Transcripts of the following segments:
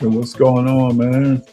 And what's going on, man?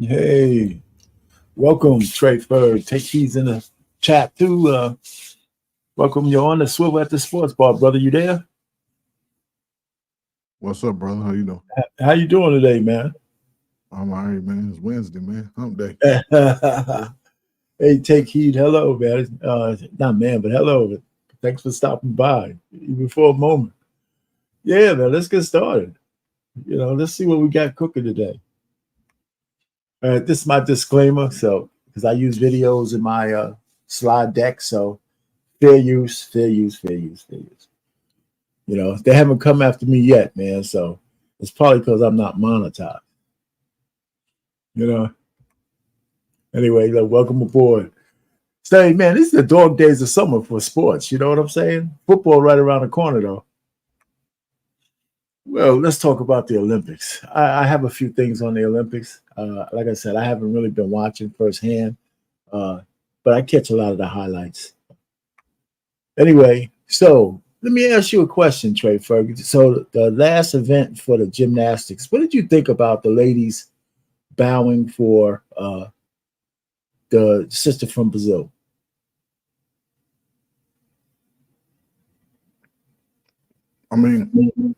Hey, welcome, Trey Bird. Take these in the chat too. Welcome. You're on the Swivel at the Sportsbar, brother. You there? What's up, brother? How you doing? How you doing today, man? I'm all right, man. It's Wednesday, man. Hump day. Hey, take heed. Hello, man. Not man, but hello. Thanks for stopping by, even for a moment. Yeah, man. Let's get started. Let's see what we got cooking today. This is my disclaimer. So, because I use videos in my slide deck, so fair use, fair use, fair use, fair use. They haven't come after me yet, man. So it's probably because I'm not monetized. Anyway, welcome aboard. Say, man, these are the dog days of summer for sports. You know what I'm saying? Football right around the corner, though. Well, let's talk about the Olympics. I have a few things on the Olympics. Like I said, I haven't really been watching firsthand, but I catch a lot of the highlights. Anyway, so let me ask you a question, Trey Ferguson. So the last event for the gymnastics, what did you think about the ladies bowing for the sister from Brazil? I mean,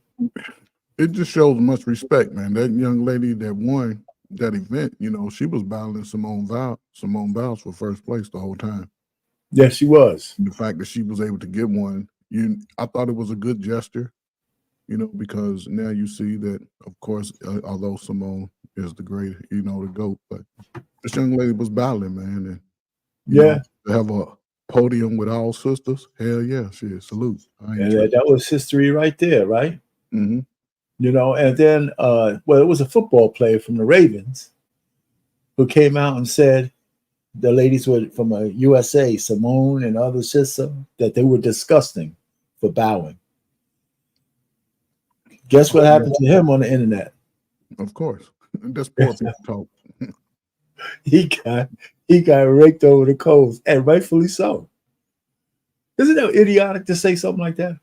it just shows much respect, man. That young lady that won that event, she was battling Simone Biles for first place the whole time. Yes, she was. The fact that she was able to get one, I thought it was a good gesture, because now you see that, of course, although Simone is the great, the GOAT, but this young lady was battling, man. And, to have a podium with all sisters, hell yeah, shit, salute. That was history right there, right? Mm-hmm. And then, it was a football player from the Ravens who came out and said the ladies were from a USA, Simone and other sisters, that they were disgusting for bowing. Guess what happened to him on the internet? Of course, that's poor people talk. He got raked over the coals, and rightfully so. Isn't that idiotic to say something like that?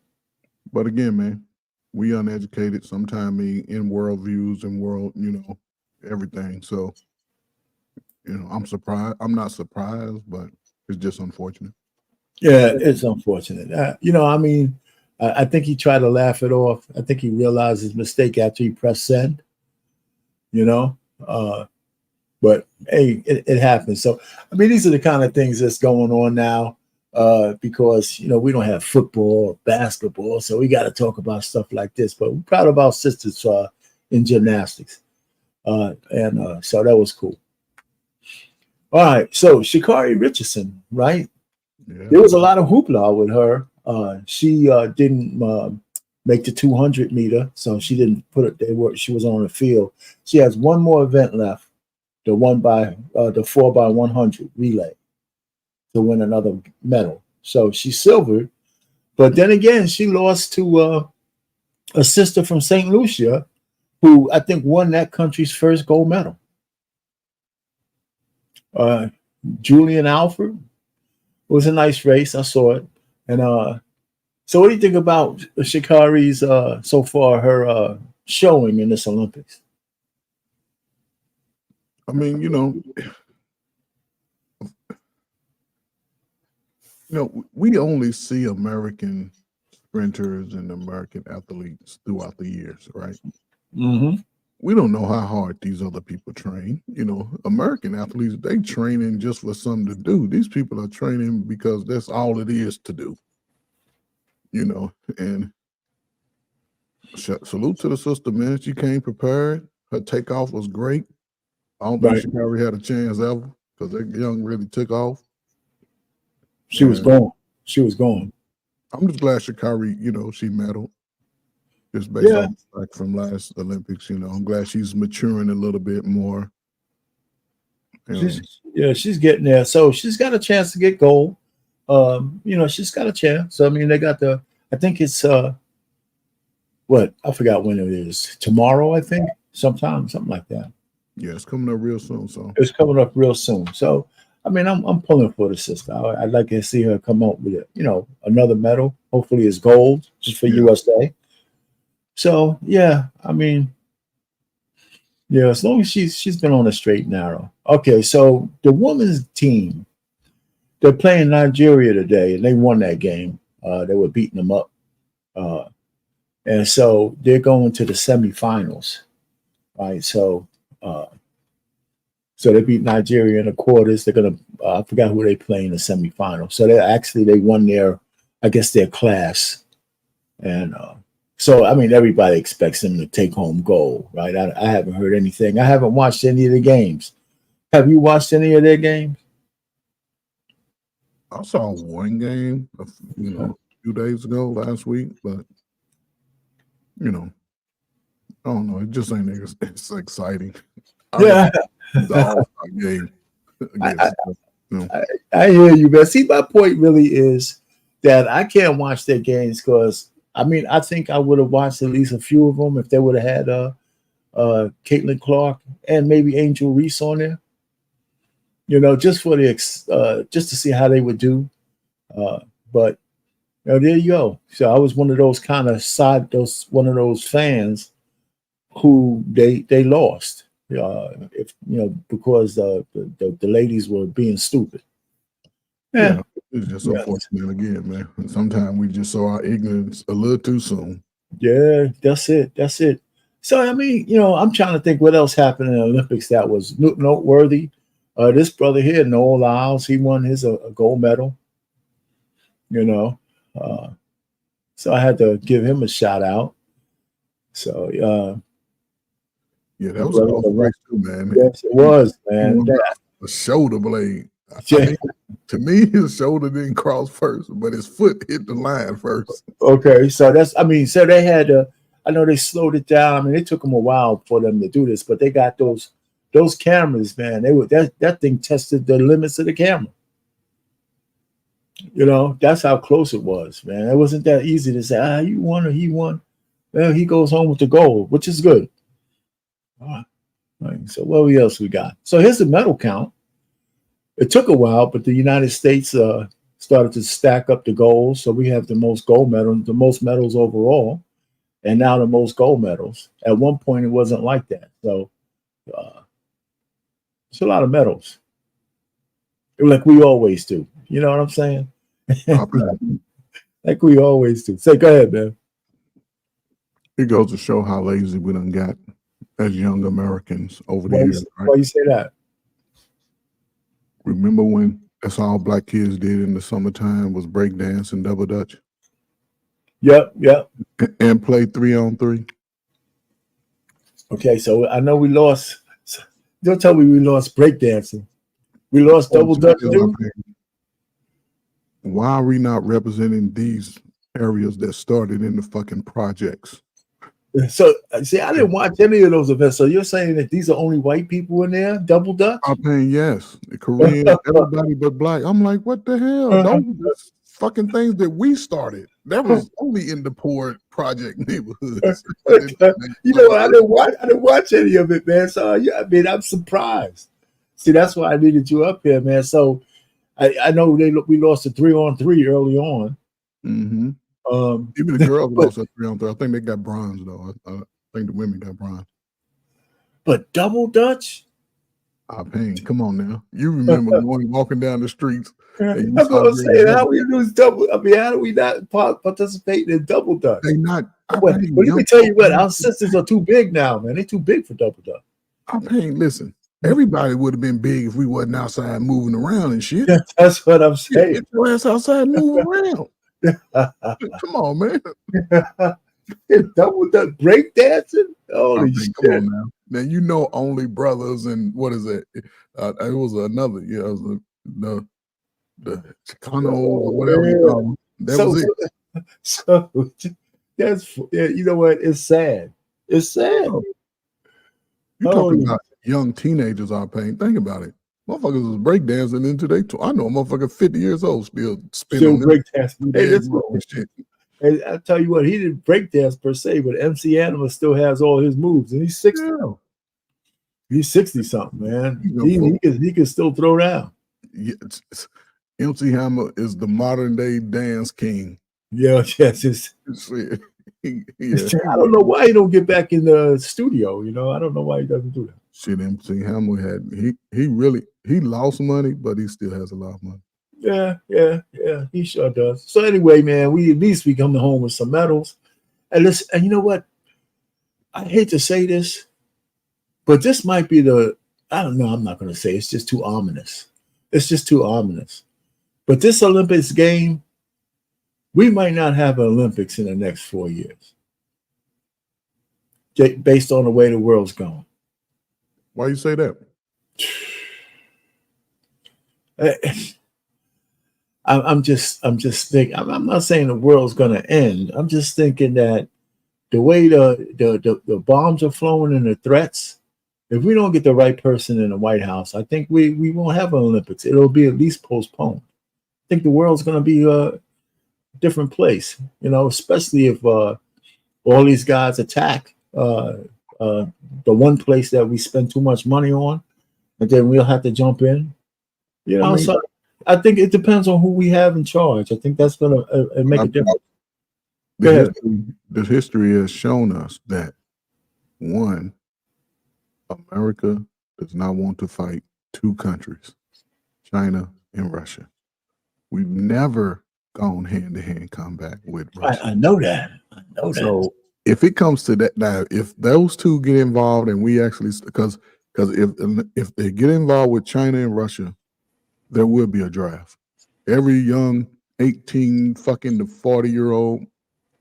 But again, man, we uneducated sometimes in worldviews and world, everything. So, I'm surprised. I'm not surprised, but it's just unfortunate. Yeah, it's unfortunate. I think he tried to laugh it off. I think he realized his mistake after he pressed send. But hey, it happens. So, these are the kind of things that's going on now because, we don't have football or basketball. So we got to talk about stuff like this. But we're proud of our sisters in gymnastics. And so that was cool. All right. So Sha'Carri Richardson, right? Yeah. There was a lot of hoopla with her. She didn't make the 200 meter. So she didn't put it there where she was on the field. She has one more event left. the 4x100 relay to win another medal. So she silvered, but then again, she lost to a sister from St. Lucia, who I think won that country's first gold medal. Julian Alford. It was a nice race. I saw it. And so what do you think about Sha'Carri's so far, her showing in this Olympics? I mean, we only see American sprinters and American athletes throughout the years, right? Mm-hmm. We don't know how hard these other people train. American athletes, they training just for something to do. These people are training because that's all it is to do. And salute to the sister, man. She came prepared. Her takeoff was great. I don't think Sha'Carri had a chance ever because that young really took off. She was going. She was going. I'm just glad Sha'Carri, she medaled. Just based off back from last Olympics, I'm glad she's maturing a little bit more. She's getting there. So she's got a chance to get gold. She's got a chance. So I mean, they got I think it's I forgot when it is. Tomorrow, I think, something like that. Yeah, it's coming up real soon. So it's coming up real soon. So I mean, I'm pulling for the sister. I'd like to see her come up with another medal. Hopefully, it's gold, just for USA. So yeah, I mean, as long as she's been on a straight and narrow. Okay, so the women's team, they're playing Nigeria today, and they won that game. They were beating them up, and so they're going to the semifinals, right? So they beat Nigeria in the quarters. They're gonna I forgot who they play in the semifinals. So they won their class, and so I mean everybody expects them to take home gold, right? I haven't heard anything. I haven't watched any of the games. Have you watched any of their games? I saw one game, a few days ago, last week, but I don't know. It just ain't it's exciting. The All-Star game. I hear you, man. See, my point really is that I can't watch their games because I mean I think I would have watched at least a few of them if they would have had Caitlin Clark and maybe Angel Reese on there. Just for just to see how they would do. But there you go. So I was one of those one of those fans who they lost. Because the ladies were being stupid. Yeah, it's just unfortunate again, man. Sometimes we just saw our ignorance a little too soon. Yeah, that's it. So I mean, I'm trying to think what else happened in the Olympics that was noteworthy. This brother here, Noah Lyles, he won his a gold medal. So I had to give him a shout out. So yeah, that was a close race too, man. Yes, it was, man. A shoulder blade. I mean, to me, his shoulder didn't cross first, but his foot hit the line first. Okay, so so they had I know they slowed it down. I mean, it took them a while for them to do this, but they got those cameras, man. That thing tested the limits of the camera. That's how close it was, man. It wasn't that easy to say, you won or he won. Well, he goes home with the gold, which is good. All right. So what else we got? So here's the medal count. It took a while, but the United States started to stack up the golds. So we have the most gold medals, the most medals overall, and now the most gold medals. At one point, it wasn't like that. So it's a lot of medals, like we always do. You know what I'm saying? Like we always do. Say, go ahead, man. It goes to show how lazy we done got as young Americans over the years. Right? Why you say that? Remember when that's all black kids did in the summertime was break dance and double dutch? Yep. And play 3-on-3. Okay, so I know we lost. Don't tell me we lost breakdancing. We lost double dutch too. Why are we not representing these areas that started in the fucking projects? So see, I didn't watch any of those events. So you're saying that these are only white people in there, double dutch? I mean, yes, the Korean, everybody but black. I'm like, what the hell? Those are the fucking things that we started. That was only in the poor project neighborhoods. You know what? I didn't watch any of it, man. So yeah, I mean, I'm surprised. See, that's why I needed you up here, man. So I know we lost a 3-on-3 early on. Mm-hmm. Even the girls lost a 3-on-3. I think they got bronze though. I think the women got bronze. But double dutch? Come on now. You remember walking down the streets. And that's what I'm saying. How we lose double? I mean, how do we not participate in double dutch? They not. Well, let me tell you what, our sisters are too big now, man. They're too big for double dutch. Listen, everybody would have been big if we wasn't outside moving around and shit. That's what I'm saying. Get your ass outside and move around. Come on, man. Double dutch break dancing? Holy shit. Come on now. Now you know only brothers and what is it? It was another, it was the Chicano or whatever you call them. That was it. So that's you know what? It's sad. It's sad. You're talking about young teenagers are paying. Think about it. Motherfuckers was breakdancing into their I know a motherfucker 50 years old still breakdancing. Hey, I tell you what, he didn't breakdance per se, but MC Animal still has all his moves, and he's 60. Yeah. He's 60 something, man. He can still throw down. Yeah, MC Hammer is the modern day dance king. Yeah, yes. I don't know why he don't get back in the studio. I don't know why he doesn't do that. Shit, MC Hammer he lost money, but he still has a lot of money. Yeah, he sure does. So anyway, man, at least we come home with some medals. And you know what? I hate to say this, but this might be I don't know, I'm not going to say, it's just too ominous. It's just too ominous. But this Olympics game, we might not have an Olympics in the next 4 years, based on the way the world's going. Why you say that? I'm just thinking. I'm not saying the world's going to end. I'm just thinking that the way the bombs are flowing and the threats, if we don't get the right person in the White House, I think we won't have an Olympics. It'll be at least postponed. I think the world's going to be a different place, especially if all these guys attack the one place that we spend too much money on, and then we'll have to jump in. So I think it depends on who we have in charge. I think that's going to make a difference. The history has shown us that, one, America does not want to fight two countries, China and Russia. We've never gone hand-to-hand combat with Russia. I know that. So if it comes to that, now, if those two get involved and we actually, because if they get involved with China and Russia, there will be a draft. Every young 18 fucking to 40-year-old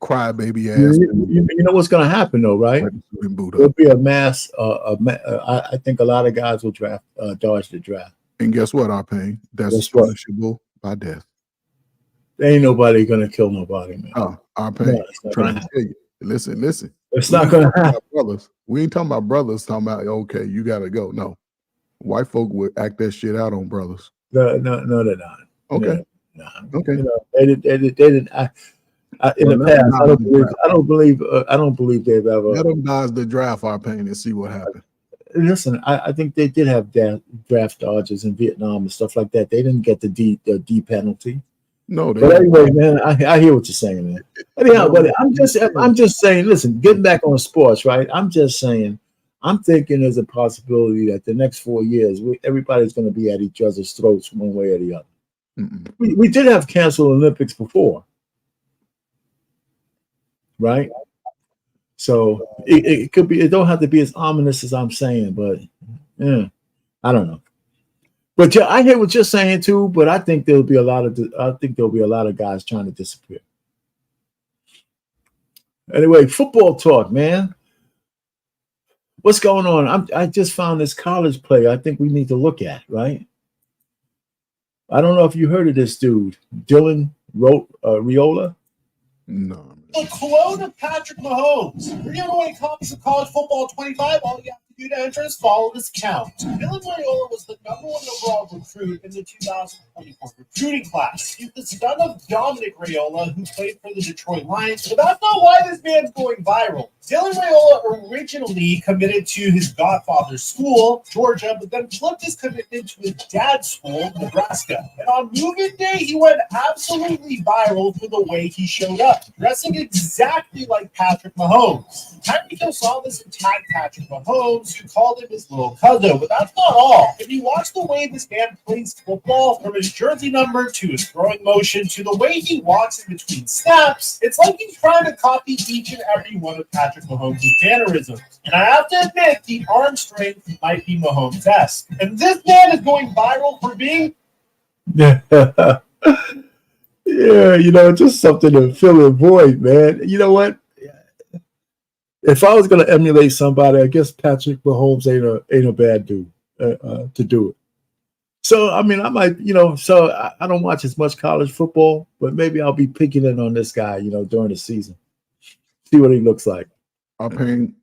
crybaby ass. You know what's going to happen though, right? There'll be a mass. I think a lot of guys will dodge the draft. And guess what, Arpain? That's punishable by death. There ain't nobody going to kill nobody, man. Arpain, trying to tell you. Listen. It's not going to happen. Brothers. We ain't talking about brothers. Talking about okay, you got to go. No, white folk would act that shit out on brothers. No, they're not. Okay. Okay. They didn't. In the past, I don't believe they've ever. Let them dodge the draft, Arpain, and see what happened. Listen, I think they did have draft dodges in Vietnam and stuff like that. They didn't get the D penalty. No, but anyway, man, I hear what you're saying, man. Anyhow, but I'm just saying. Listen, getting back on sports, right? I'm just saying. I'm thinking there's a possibility that the next 4 years, everybody's going to be at each other's throats one way or the other. We did have canceled Olympics before, right? So it could be. It don't have to be as ominous as I'm saying, but I don't know. But I hear what you're saying too. But I think there'll be a lot of guys trying to disappear. Anyway, football talk, man. What's going on? I just found this college player I think we need to look at, right? I don't know if you heard of this dude, Dylan Riola. No. The clone of Patrick Mahomes. We're giving away copies of College Football 25. All you have to do to enter is follow this count. Dylan Raiola was the #1 overall recruit in the 2024 recruiting class. He's the son of Dominic Raiola, who played for the Detroit Lions. But that's not why this man's going viral. Dylan Raiola originally committed to his godfather's school, Georgia, but then flipped his commitment to his dad's school, Nebraska. And on move-in day, he went absolutely viral for the way he showed up, dressing exactly like Patrick Mahomes. Tyreek saw this and tagged Patrick Mahomes, who called him his little cousin. But that's not all. If you watch the way this man plays football, from his jersey number to his throwing motion to the way he walks in between snaps, it's like he's trying to copy each and every one of Patrick Mahomes' mannerisms. And I have to admit, the arm strength might be Mahomes-esque. And this man is going viral for being... Yeah, just something to fill a void, man. You know what? If I was going to emulate somebody, I guess Patrick Mahomes ain't a bad dude to do it. So, I mean, I might, I don't watch as much college football, but maybe I'll be picking in on this guy, during the season. See what he looks like. Let me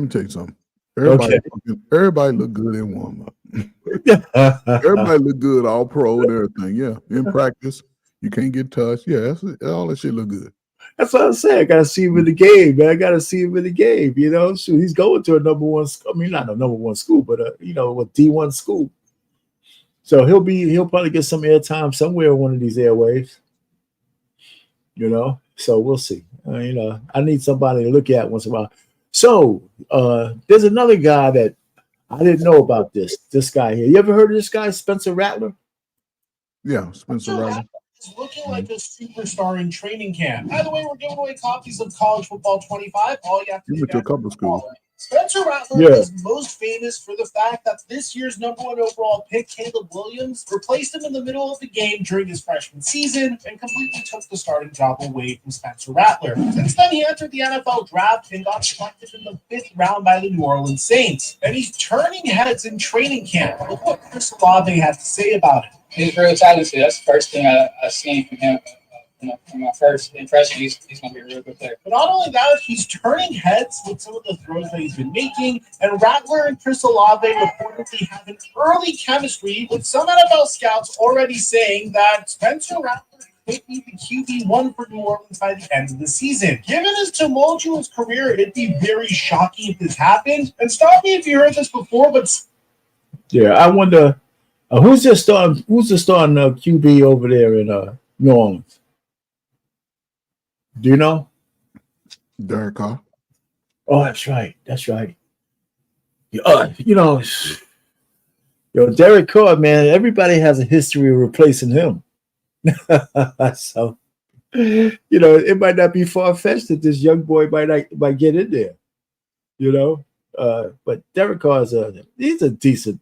tell you something. Everybody look good in warm-up. Everybody look good, all pro and everything. Yeah, in practice, you can't get touched. Yeah, all that shit look good. That's what I'm saying. I got to see him in the game, man. I got to see him in the game, Shoot, he's going to a #1 school. I mean, not a #1 school, but, a D1 school. So he'll probably get some airtime somewhere on one of these airwaves, So we'll see. I need somebody to look at once in a while. So there's another guy that I didn't know about this guy here. You ever heard of this guy, Spencer Rattler? Yeah, Spencer Rattler. Is looking like a superstar in training camp. By the way, we're giving away copies of College Football 25. All you have to do went to a couple of schools. Spencer Rattler is most famous for the fact that this year's #1 overall pick, Caleb Williams, replaced him in the middle of the game during his freshman season and completely took the starting job away from Spencer Rattler. Since then, he entered the NFL draft and got selected in the 5th round by the New Orleans Saints. And he's turning heads in training camp. Look what Chris Olave had to say about it. He's real talented. That's the first thing I've seen from him. From my first impression, he's going to be a real good player. But not only that, he's turning heads with some of the throws that he's been making. And Rattler and Chris Olave reportedly have an early chemistry, with some NFL scouts already saying that Spencer Rattler could be the QB1 for New Orleans by the end of the season. Given his tumultuous career, it'd be very shocking if this happened. And stop me if you heard this before, but yeah, I wonder who's the starting QB over there in New Orleans. Do you know? Derek Carr. Oh, that's right. Derek Carr, man, everybody has a history of replacing him. So, it might not be far-fetched that this young boy might get in there, But Derek Carr he's a decent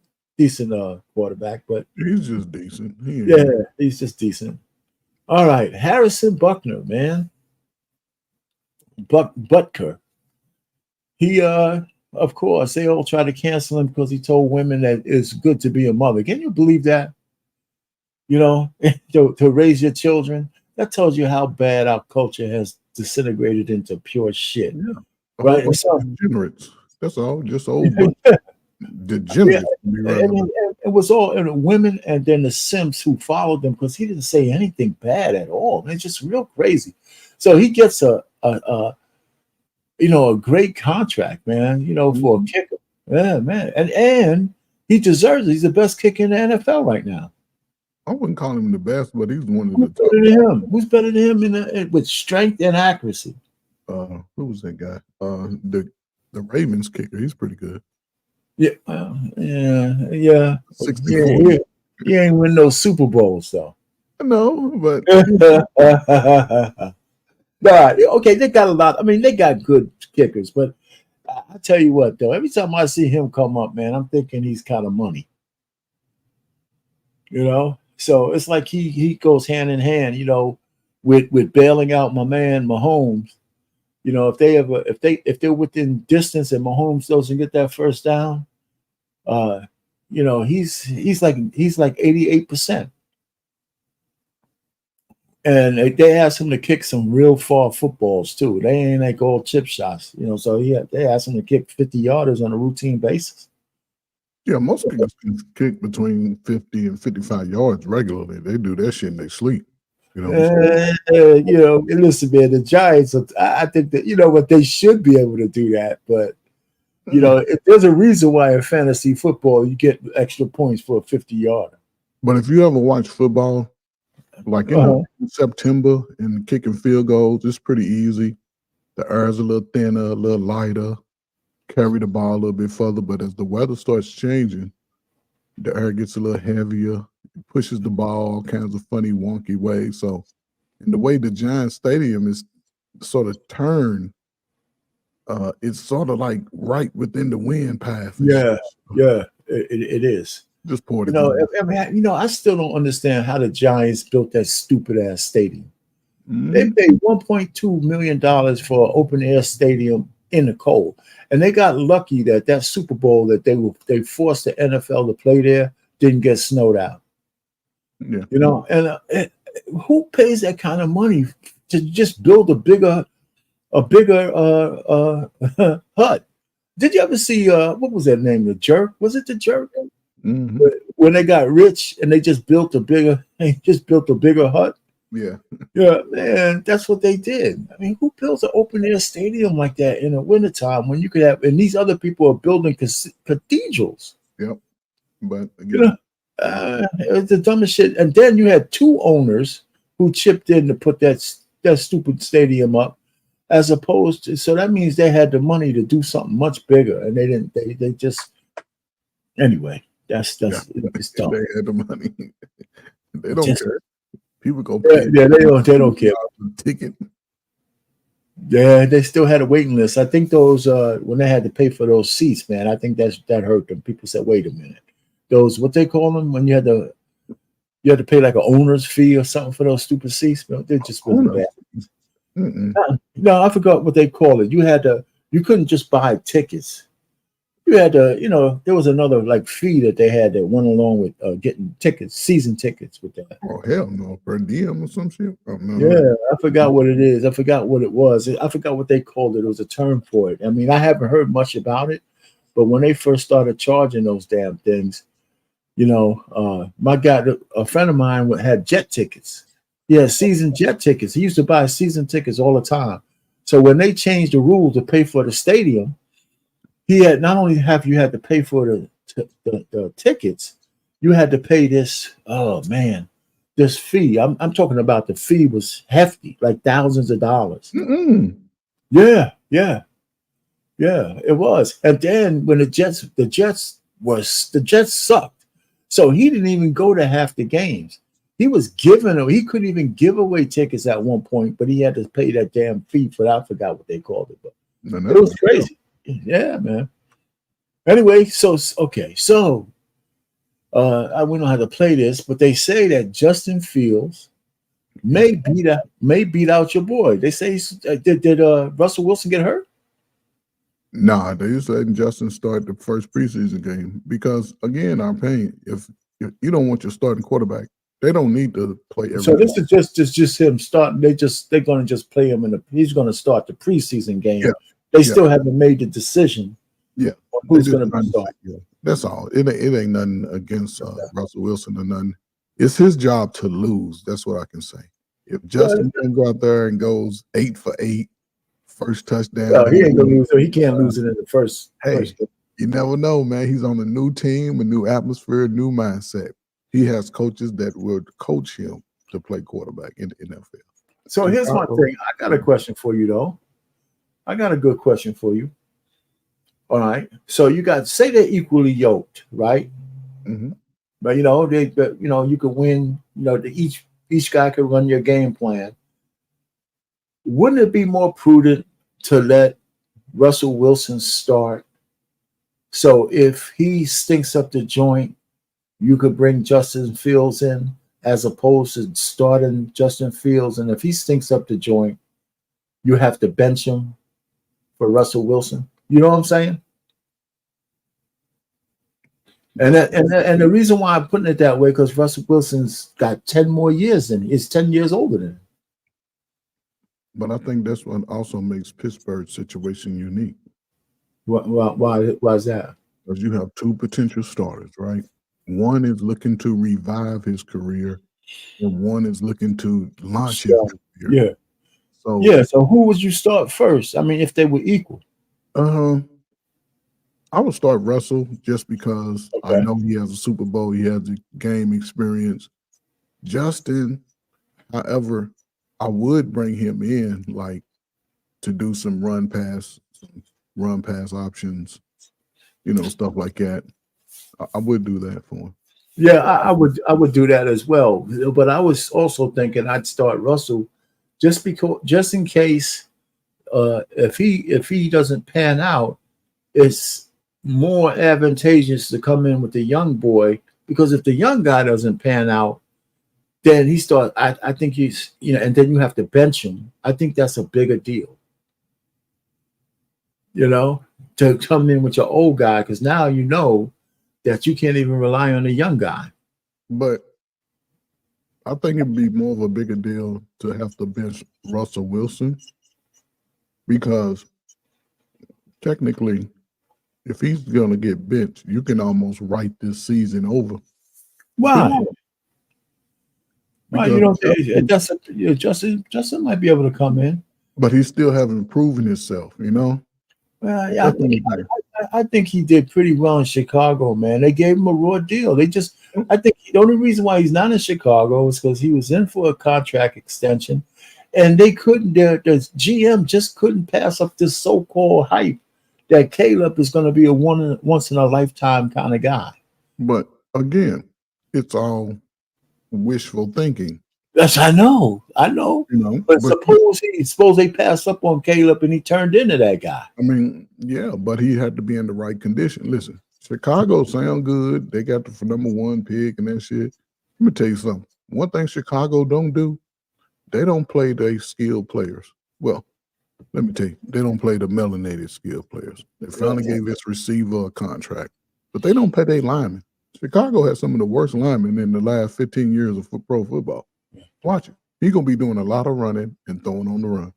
quarterback, but he's just decent. He's just decent. All right, Harrison Buckner, man. Butker. He of course they all try to cancel him because he told women that it's good to be a mother. Can you believe that? To raise your children. That tells you how bad our culture has disintegrated into pure shit. Yeah. Right? Degenerates. That's all. Just old degenerates. It was all women and then the simps who followed them because he didn't say anything bad at all. It's just real crazy. So he gets a great contract, man, for a kicker. Yeah, man. And he deserves it. He's the best kicker in the NFL right now. I wouldn't call him the best, but he's one of the top. Who's better than him with strength and accuracy? Who was that guy? The Ravens kicker. He's pretty good. Yeah. 64. He ain't win no Super Bowls though. No, but okay, they got a lot. I mean, they got good kickers, but I tell you what, though, every time I see him come up, man, I'm thinking he's kind of money. So it's like he goes hand in hand, with bailing out my man Mahomes. If they're within distance and Mahomes doesn't get that first down, he's like 88%. And they asked him to kick some real far footballs too. They ain't like all chip shots, So they asked him to kick 50-yarders on a routine basis. Yeah, most kickers can kick between 50 and 55 yards regularly. They do that shit in their sleep. Listen, man, the Giants. I think that what they should be able to do that, but if there's a reason why in fantasy football you get extra points for a 50-yarder. But if you ever watch football, like in September and kicking field goals, it's pretty easy. The air's a little thinner, a little lighter, carry the ball a little bit further. But as the weather starts changing, the air gets a little heavier, it pushes the ball all kinds of funny, wonky ways. So, in the way the Giants Stadium is sort of turned, it's sort of like right within the wind path. Yeah, it is. Just poured it. I still don't understand how the Giants built that stupid ass stadium. Mm-hmm. They paid $1.2 million for an open air stadium in the cold, and they got lucky that Super Bowl that they forced the NFL to play there didn't get snowed out. Yeah, and who pays that kind of money to just build a bigger hut? Did you ever see what was that name? The Jerk? Was it The Jerk? Mm-hmm. When they got rich and they just built a bigger hut. Yeah, man, that's what they did. I mean, who builds an open air stadium like that in the wintertime when you could have? And these other people are building cathedrals. Yep, but again, it was the dumbest shit. And then you had two owners who chipped in to put that stupid stadium up, as opposed to. So that means they had the money to do something much bigger, and they didn't. They just anyway. It's dumb. They had the money. They don't care. People go. Yeah, they don't care. Ticket. Yeah, they still had a waiting list. I think those when they had to pay for those seats, man. I think that hurt them. People said, "Wait a minute, those what they call them when you had to pay like an owner's fee or something for those stupid seats." No, they just wasn't bad. No, I forgot what they call it. You couldn't just buy tickets. You had to, there was another like fee that they had that went along with getting tickets, season tickets with that. Oh hell no, per diem or some shit. Oh, no, yeah, I forgot what it is. I forgot what it was. I forgot what they called it. It was a term for it. I mean, I haven't heard much about it, but when they first started charging those damn things, my guy, a friend of mine had jet tickets. Yeah, season jet tickets. He used to buy season tickets all the time. So when they changed the rule to pay for the stadium, he had not only have you had to pay for the tickets, you had to pay this. Oh man, this fee. I'm talking about the fee was hefty, like thousands of dollars. Mm-mm. Yeah, it was. And then when the Jets sucked, so he didn't even go to half the games. He couldn't even give away tickets at one point, but he had to pay that damn fee for that. I forgot what they called it, but it was crazy. Yeah, man. Anyway, we don't know how to play this, but they say that Justin Fields may beat out your boy. They say did Russell Wilson get hurt? Nah, they just letting Justin start the first preseason game because again, our pain. If you don't want your starting quarterback, they don't need to play every. So this is just him starting. They're going to just play him he's going to start the preseason game. Yeah. They still haven't made the decision. Yeah, who's going to start? Yeah, that's all. It ain't nothing against Russell Wilson or nothing. It's his job to lose. That's what I can say. If Justin comes out there and goes 8 for 8, first touchdown, no, he ain't gonna lose. So he can't lose it in the first. Hey, you never know, man. He's on a new team, a new atmosphere, new mindset. He has coaches that will coach him to play quarterback in the NFL. So here's my thing. I got a question for you, though. I got a good question for you. All right. So say they're equally yoked, right? Mm-hmm. But you could win. Each guy could run your game plan. Wouldn't it be more prudent to let Russell Wilson start? So if he stinks up the joint, you could bring Justin Fields in as opposed to starting Justin Fields. And if he stinks up the joint, you have to bench him for Russell Wilson. You know what I'm saying? And the reason why I'm putting it that way because Russell Wilson's got 10 more years in. He's 10 years older than him. But I think that's what also makes Pittsburgh's situation unique. Why is that? Because you have two potential starters, right? One is looking to revive his career, and one is looking to launch his career. Yeah. So who would you start first? I mean, if they were equal. I would start Russell just because Okay. I know he has a Super Bowl, he has the game experience. Justin, however, I would bring him in like to do some run pass options, stuff like that. I would do that for him. Yeah, I would do that as well. But I was also thinking I'd start Russell just in case if he doesn't pan out, it's more advantageous to come in with the young boy because if the young guy doesn't pan out, then I think he's and then you have to bench him. I think that's a bigger deal. To come in with your old guy because now you know that you can't even rely on the young guy. But I think it'd be more of a bigger deal to have to bench Russell Wilson because technically, if he's going to get benched, you can almost write this season over. Why? Why you don't think Justin might be able to come in, but he still haven't proven himself. Well, yeah, I think he did pretty well in Chicago, man. They gave him a raw deal. I think the only reason why he's not in Chicago is because he was in for a contract extension, and they couldn't. The GM just couldn't pass up this so-called hype that Caleb is going to be a once in a lifetime kind of guy. But again, it's all wishful thinking. Yes, I know. But suppose they passed up on Caleb and he turned into that guy. I mean, yeah, but he had to be in the right condition. Listen, Chicago sound good. They got the number 1 pick and that shit. Let me tell you something. One thing Chicago don't do, they don't play their skilled players. Well, let me tell you, they don't play the melanated skilled players. They finally gave this receiver a contract, but they don't pay their linemen. Chicago has some of the worst linemen in the last 15 years of pro football. Watch it. He's going to be doing a lot of running and throwing on the run.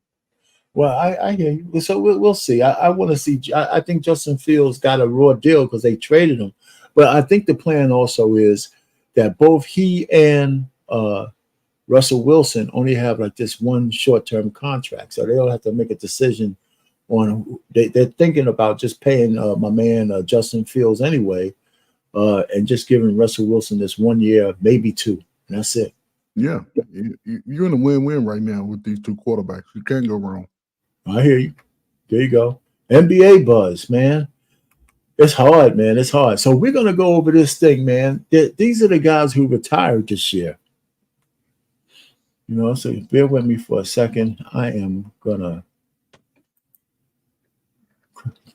Well, I hear you. So we'll see. I want to see. I think Justin Fields got a raw deal because they traded him. But I think the plan also is that both he and Russell Wilson only have like this one short-term contract. So they'll have to make a decision on they're thinking about just paying my man Justin Fields anyway and just giving Russell Wilson this 1 year, maybe 2. And that's it. Yeah, you're in a win-win right now with these two quarterbacks. You can't go wrong. I hear you. There you go. NBA buzz, man. It's hard, man. It's hard. So we're going to go over this thing, man. These are the guys who retired this year. So bear with me for a second. I am going to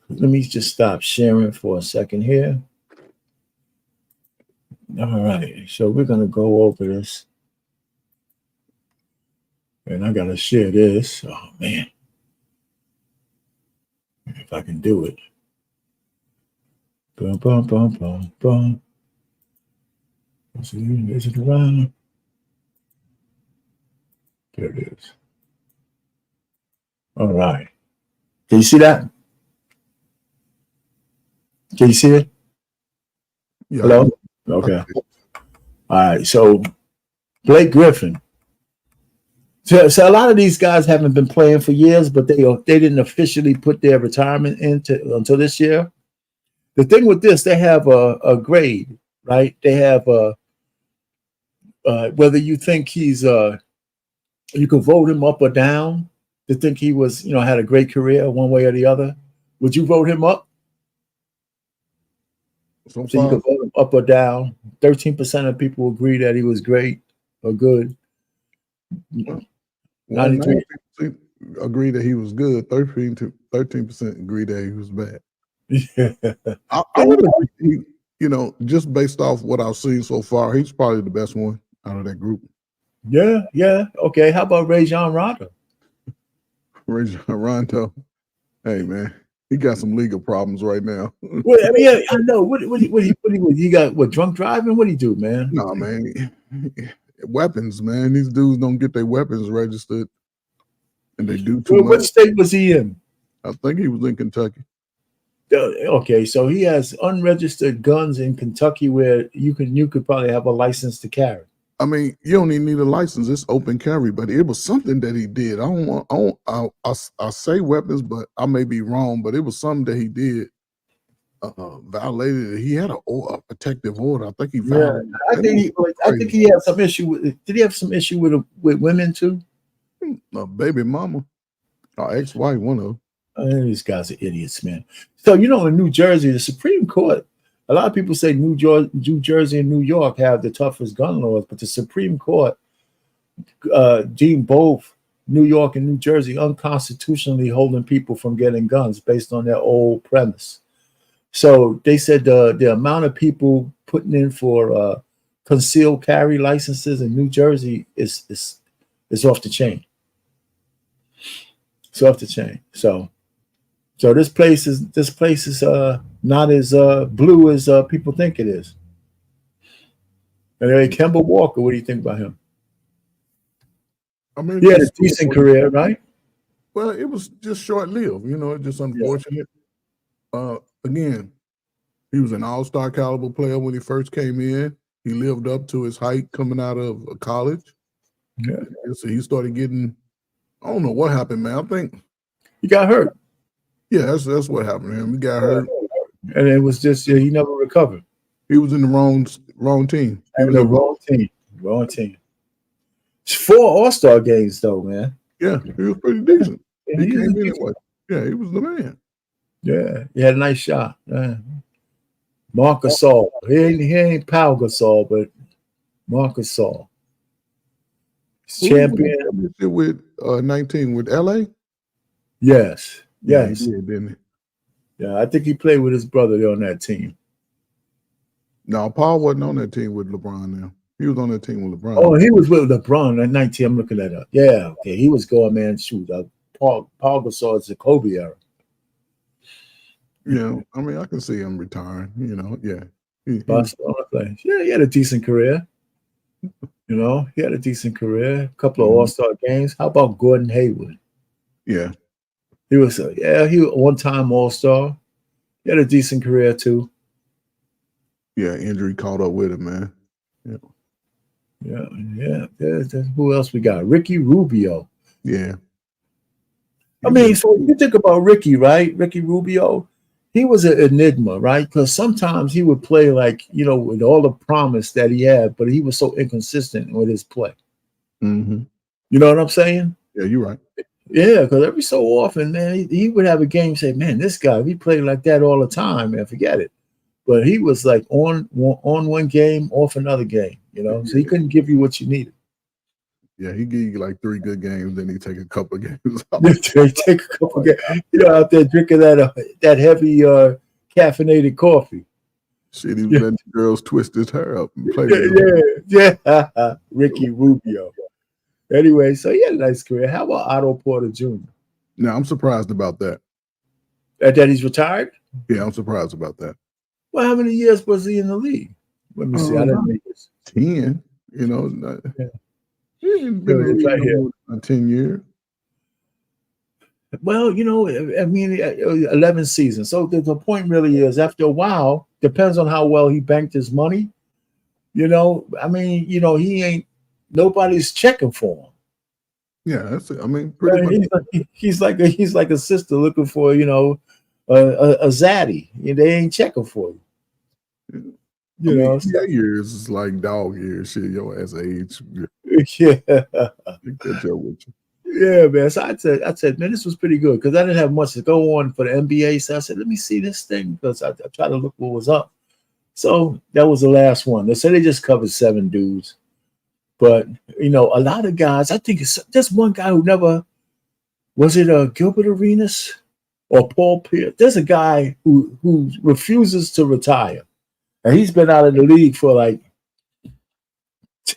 let me just stop sharing for a second here. All right. So we're going to go over this. And I got to share this. Oh, man. If I can do it. Boom, boom, boom, boom, boom. Is it around? There it is. All right. Can you see that? Can you see it? Yeah. Hello? Okay. All right. So Blake Griffin. So a lot of these guys haven't been playing for years, but they didn't officially put their retirement until this year. The thing with this, they have a grade, right? They have whether you think he's you can vote him up or down to think he was, had a great career one way or the other. Would you vote him up? So you can vote him up or down. 13% of people agree that he was great or good. 93% agree that he was good. 13% agree that he was bad. Yeah. I would agree, just based off what I've seen so far, he's probably the best one out of that group. Yeah. Okay. How about Rajon Rondo? Rajon Rondo, hey man, he got some legal problems right now. Well, I mean, yeah, I know. What he got? What, drunk driving? What he do, man? No, man. Weapons, man. These dudes don't get their weapons registered, and they do too What much. state was he in? I think he was in Kentucky. Okay, so he has unregistered guns in Kentucky where you could probably have a license to carry. I mean, you don't even need a license. It's open carry, but it was something that he did. I say weapons, but I may be wrong, but it was something that he did. Violated it. He had a protective order. I think he violated. I think he had some issue with. Did he have some issue with women too? Baby mama, our ex-wife, one of them. These guys are idiots, man. So in New Jersey, the Supreme Court. A lot of people say New Jersey and New York have the toughest gun laws, but the Supreme Court deemed both New York and New Jersey unconstitutionally holding people from getting guns based on their old premise. So they said the amount of people putting in for concealed carry licenses in New Jersey is off the chain. It's off the chain. So this place is not as blue as people think it is. Anyway, Kemba Walker, what do you think about him? I mean, he had a decent career, right? Well, it was just short-lived. It's just unfortunate. Yeah. Again, he was an all-star caliber player when he first came in. He lived up to his height coming out of college. Yeah. So he started getting, I don't know what happened, man. I think he got hurt. Yeah, that's what happened to him. He got hurt. And it was just, he never recovered. He was in the wrong team. He was in the wrong team. It's 4 All-Star games, though, man. Yeah, he was pretty decent. He came in anyway. Yeah, he was the man. Yeah, he had a nice shot. Marc Gasol. He ain't Pau Gasol, but Marc Gasol. Champion. With 19 with LA? Yes. Yeah, he did, didn't he? Yeah, I think he played with his brother on that team. No, Paul wasn't on that team with LeBron now. He was on that team with LeBron. Oh, he was with LeBron at 19. I'm looking that up. Yeah, okay. He was going, man, shoot. Paul Gasol is the Kobe era. Yeah, I mean, I can see him retiring, yeah. Barcelona player. Yeah, he had a decent career. He had a decent career. A couple of All-Star games. How about Gordon Hayward? Yeah. He was a one-time All-Star. He had a decent career too. Yeah, injury caught up with him, man. Yeah. Who else we got? Ricky Rubio. Yeah. I mean, so you think about Ricky, right? Ricky Rubio, he was an enigma, right? Because sometimes he would play like, with all the promise that he had, but he was so inconsistent with his play. Mm-hmm. You know what I'm saying? Yeah, you're right. Yeah, because every so often, man, he would have a game say, man, this guy, he played like that all the time, man, forget it. But he was like on one game, off another game, so he couldn't give you what you needed. Yeah, he gave you like 3 good games, then he take a couple of games off. Take a couple of games. Out there drinking that heavy caffeinated coffee. Shit, he was letting the girls twist his hair up and play Yeah. Ricky Rubio. Anyway, so he had a nice career. How about Otto Porter Jr.? Now, I'm surprised about that. That he's retired? Yeah, I'm surprised about that. Well, how many years was he in the league? Let me see. I didn't make this. 10, Yeah. He's been in the league for 10 years. Well, I mean, 11 seasons. So the point really is, after a while, depends on how well he banked his money. I mean, he ain't, nobody's checking for him. Yeah, that's it. I mean, pretty much. He's like a sister looking for, a zaddy. They ain't checking for you. Years is like dog years. Shit, your ass age. Yeah. Catch up with you. Yeah, man. So I said, man, this was pretty good because I didn't have much to go on for the NBA. So I said, let me see this thing because I tried to look what was up. So that was the last one. They said they just covered 7 dudes. But, a lot of guys, I think there's one guy who never, was it Gilbert Arenas or Paul Pierce? There's a guy who refuses to retire. And he's been out of the league for like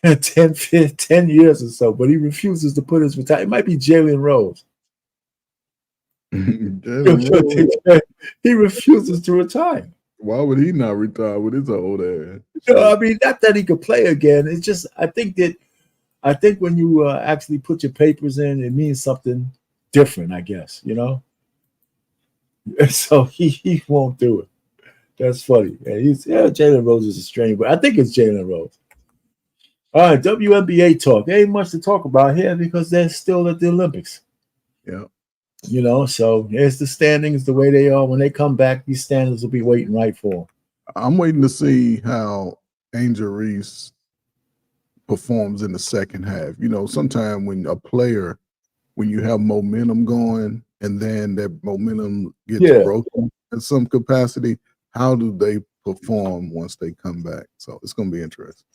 10 years or so, but he refuses to put his retire. It might be Jalen Rose. He refuses to retire. Why would he not retire with his old ass? No, I mean, not that he could play again. It's just I think when you actually put your papers in, it means something different, I guess, you know. So he won't do it. That's funny. And Jalen Rose is a strange, but I think it's Jalen Rose. All right, WNBA talk. There ain't much to talk about here because they're still at the Olympics. Yeah. You know, so here's the standings the way they are. When they come back, these standings will be waiting right for them. I'm waiting to see how Angel Reese performs in the second half. You know, sometimes when you have momentum going and then that momentum gets broken in some capacity, how do they perform once they come back? So it's going to be interesting.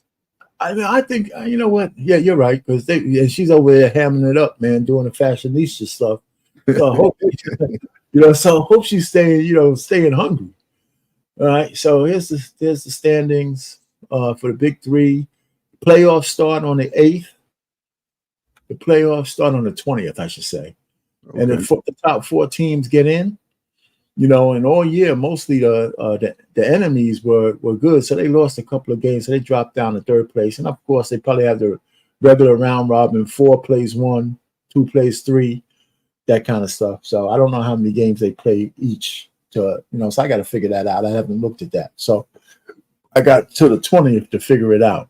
I mean, I think, you know what? Yeah, you're right. Because she's over there hammering it up, man, doing the fashionista stuff. So I hope, I hope she's staying hungry. All right. So there's the standings for the big three. Playoffs start on the 8th. The playoffs start on the 20th, I should say. Okay. And the top 4 teams get in. You know, and all year, mostly the enemies were good. So they lost a couple of games. So they dropped down to 3rd place. And, of course, they probably have the regular round robin. 4 plays 1, 2 plays 3, that kind of stuff. So I don't know how many games they play each. So I got to figure that out. I haven't looked at that. So I got to the 20th to figure it out.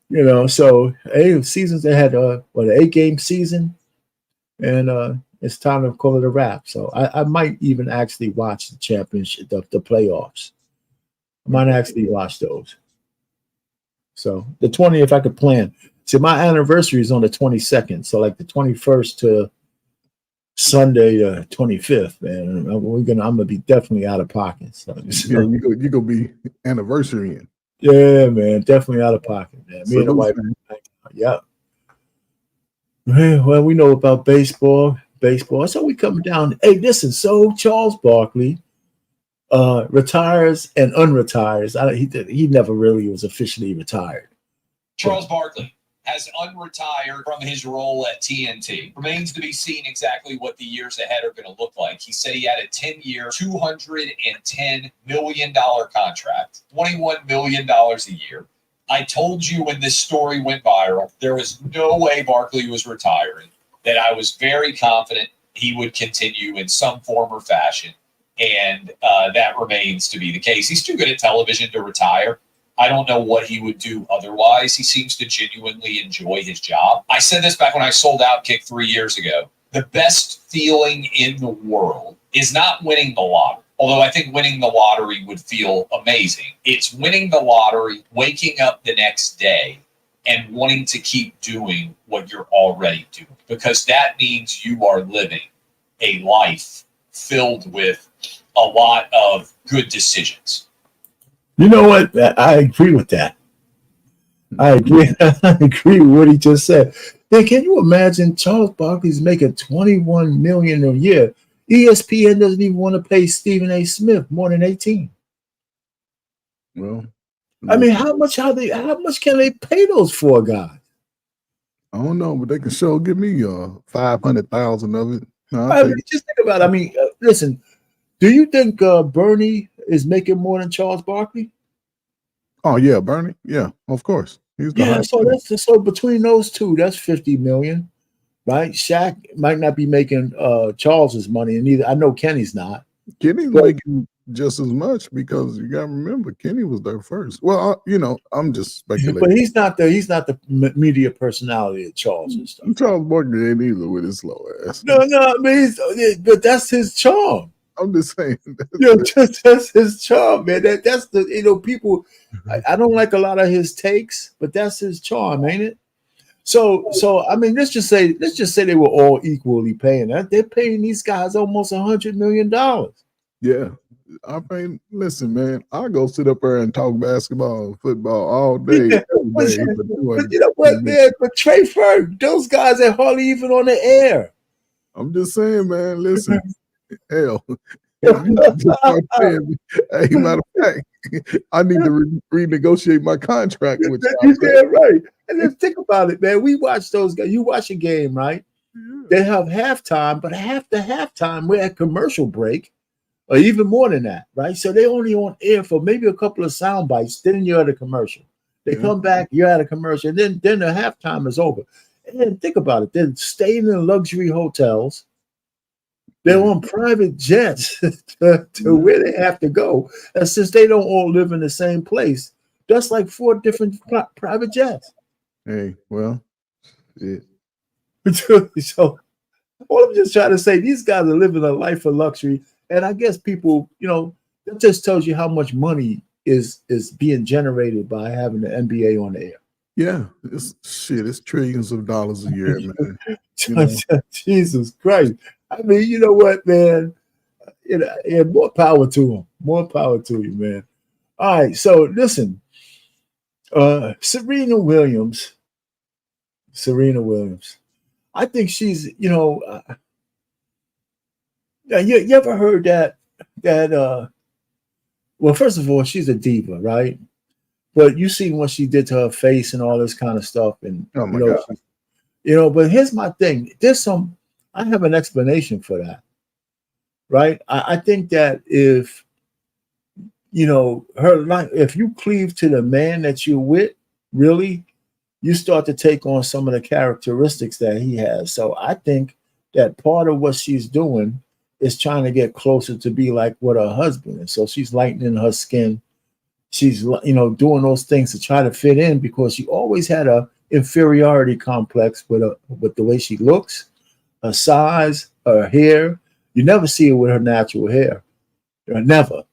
You know, so seasons they had an 8-game season. And it's time to call it a wrap. So I might even actually watch the championship, the playoffs. I might actually watch those. So the 20th, I could plan. See, my anniversary is on the 22nd. So like the 21st to Sunday, the 25th, man. I'm gonna be definitely out of pocket. So you're gonna be anniversarying. Yeah, man, definitely out of pocket, man. Me and the wife. Yeah. Well, we know about baseball. So we come down. Hey, listen. So Charles Barkley retires and unretires. He never really was officially retired. Charles Barkley has unretired from his role at TNT. Remains to be seen exactly what the years ahead are going to look like. He said he had a 10-year, $210 million contract, $21 million a year. I told you when this story went viral, there was no way Barkley was retiring, that I was very confident he would continue in some form or fashion, and that remains to be the case. He's too good at television to retire. I don't know what he would do otherwise. He seems to genuinely enjoy his job. I said this back when I sold Outkick 3 years ago. The best feeling in the world is not winning the lottery, although I think winning the lottery would feel amazing. It's winning the lottery, waking up the next day, and wanting to keep doing what you're already doing, because that means you are living a life filled with a lot of good decisions. You know what? I agree with that. I agree with what he just said. Then can you imagine Charles Barkley's making $21 million a year? ESPN doesn't even want to pay Stephen A. Smith more than 18. Well, I mean, how much can they pay those 4 guys? I don't know, but they can sure give me 500,000 of it. Just think about it. I mean, listen. Do you think Bernie is making more than Charles Barkley? Oh yeah, Bernie. Yeah, of course. He's the so between those two, that's $50 million, right? Shaq might not be making Charles's money, and neither I know Kenny's not. Kenny's making just as much because you got to remember Kenny was there first. Well, I'm just speculating. But he's not the media personality that Charles is. Charles Barkley ain't either with his slow ass. No, I mean, but that's his charm. I'm just saying. That's his charm, man. That's the people. I don't like a lot of his takes, but that's his charm, ain't it? So I mean, let's just say they were all equally paying. They're paying these guys almost $100 million. Yeah, I mean, listen, man. I go sit up there and talk basketball and football all day. Yeah, but you know what, man? But Trey Ferg, those guys are hardly even on the air. I'm just saying, man. Listen. Hell, hey, matter of fact, I need to renegotiate my contract with you. Yeah, right. And then think about it, man. We watch those guys. You watch a game, right? Yeah. They have halftime, but half the halftime we're at commercial break. or even more than that, right? So they only on air for maybe a couple of sound bites. Then you're at a commercial. They come back, you're at a commercial, and then the halftime is over. And then think about it. They're staying in luxury hotels. They're on private jets to where they have to go. And since they don't all live in the same place, that's like 4 different private jets. Hey, well, yeah. So all I'm just trying to say, these guys are living a life of luxury. And I guess people, that just tells you how much money is being generated by having the NBA on the air. Yeah, it's trillions of dollars a year, man. Jesus Christ. I mean, you know what, man? Yeah, more power to them. More power to you, man. All right, so listen. Serena Williams. I think she's, you ever heard that well, first of all, she's a diva, right? But you see what she did to her face and all this kind of stuff. And, oh my God. But here's my thing. I have an explanation for that, right? I think that if her life, if you cleave to the man that you're with, really, you start to take on some of the characteristics that he has. So I think that part of what she's doing is trying to get closer to be like what her husband is. So she's lightening her skin. She's, doing those things to try to fit in because she always had a inferiority complex with the way she looks, her size, her hair. You never see her with her natural hair. Never.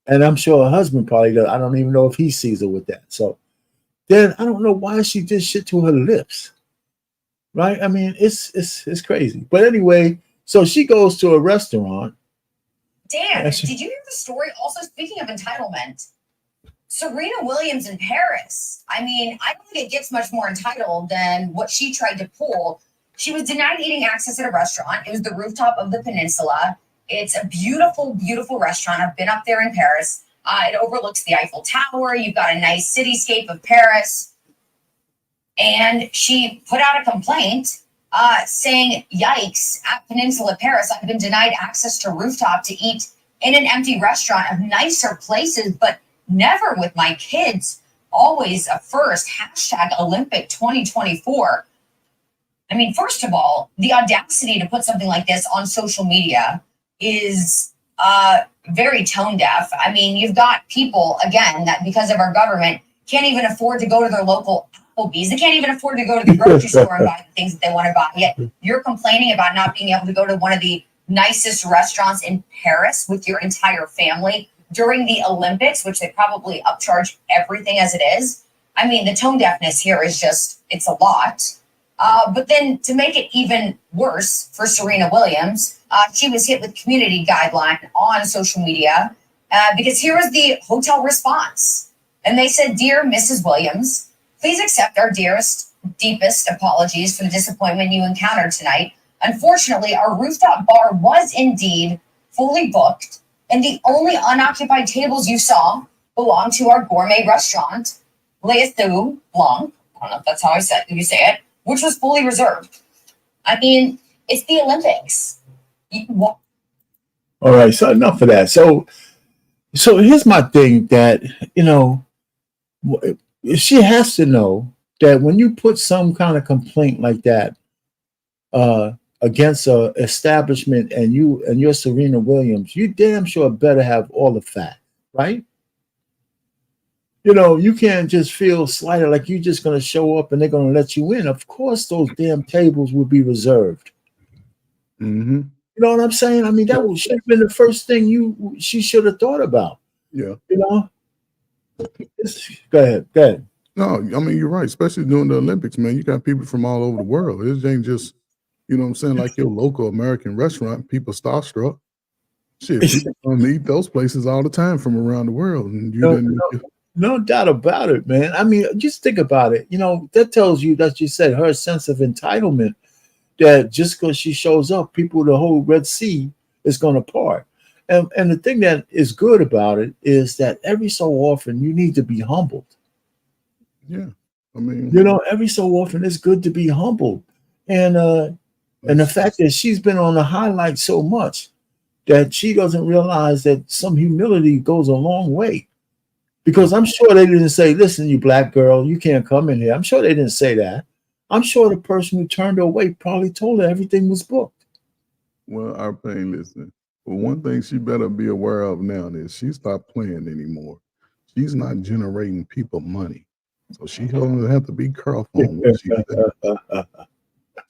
And I'm sure her husband probably does. I don't even know if he sees her with that. So then I don't know why she did shit to her lips. Right? I mean, it's crazy. But anyway, so she goes to a restaurant. Dan, did you hear the story? Also, speaking of entitlement, Serena Williams in Paris. I mean, I don't think it gets much more entitled than what she tried to pull. She was denied eating access at a restaurant. It was the rooftop of the peninsula. It's a beautiful, beautiful restaurant. I've been up there in Paris. It overlooks the Eiffel Tower. You've got a nice cityscape of Paris. And she put out a complaint saying, yikes, at Peninsula Paris, I've been denied access to rooftop to eat in an empty restaurant of nicer places, but never with my kids. Always a first. #Olympic 2024. I mean, first of all, the audacity to put something like this on social media is very tone deaf. I mean, you've got people, again, that because of our government can't even afford to go to their local Applebee's. They can't even afford to go to the grocery store and buy the things that they want to buy. Yet you're complaining about not being able to go to one of the nicest restaurants in Paris with your entire family during the Olympics, which they probably upcharge everything as it is. I mean, the tone deafness here is just, it's a lot. But then to make it even worse for Serena Williams, she was hit with community guideline on social media because here was the hotel response. And they said, "Dear Mrs. Williams, please accept our dearest, deepest apologies for the disappointment you encountered tonight. Unfortunately, our rooftop bar was indeed fully booked, and the only unoccupied tables you saw belong to our gourmet restaurant, Les Deux Blanc." I don't know if that's how you say it, which was fully reserved. I mean, it's the Olympics. All right, so enough of that. So here's my thing that, she has to know that when you put some kind of complaint like that against a establishment and you're Serena Williams, you damn sure better have all the facts, right? You can't just feel slighted like you're just going to show up and they're going to let you in. Of course, those damn tables will be reserved. Mm-hmm. You know what I'm saying? I mean, that should have been the first thing she should have thought about. Yeah. Go ahead. No, I mean, you're right. Especially during the Olympics, man. You got people from all over the world. It ain't just, what I'm saying, like your local American restaurant, people starstruck. Shit, people come to eat those places all the time from around the world. And no doubt about it, man. I mean, just think about it. That tells you that you said her sense of entitlement, that just because she shows up, the whole Red Sea is going to part. And the thing that is good about it is that every so often you need to be humbled. Yeah. I mean, every so often it's good to be humbled. And the fact that she's been on the highlight so much, that she doesn't realize that some humility goes a long way. Because I'm sure they didn't say, listen, you black girl, you can't come in here. I'm sure they didn't say that. I'm sure the person who turned her away probably told her everything was booked. Well, our pain, listen. But one thing she better be aware of now is she stopped playing anymore. She's not generating people money. So she's going to have to be careful on what she says.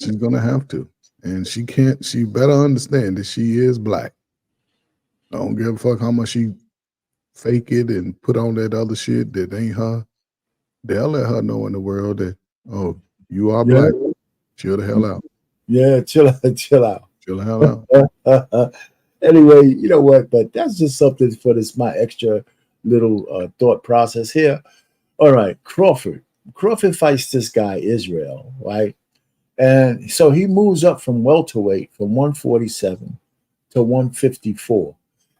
She's going to have to. And she better understand that she is black. I don't give a fuck how much she fake it and put on that other shit that ain't her. They'll let her know in the world that, oh, you are black. Chill the hell out. Yeah, chill out. Chill the hell out. Anyway, you know what? But that's just something for my extra little thought process here. All right, Crawford. Crawford fights this guy, Israel, right? And so he moves up from welterweight from 147 to 154.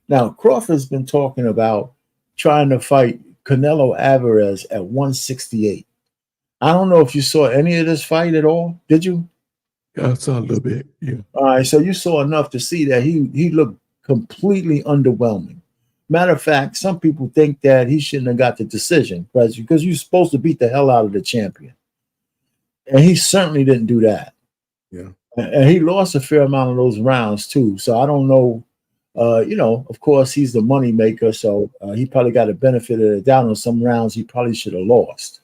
Now, Crawford's been talking about trying to fight Canelo Alvarez at 168. I don't know if you saw any of this fight at all. Did you? Yeah, I saw a little bit. Yeah. All right, so you saw enough to see that he looked completely underwhelming. Matter of fact, some people think that he shouldn't have got the decision because you're supposed to beat the hell out of the champion. And he certainly didn't do that. Yeah. And he lost a fair amount of those rounds too. So I don't know. Of course, he's the money maker, so he probably got a benefit of the doubt on some rounds he probably should have lost.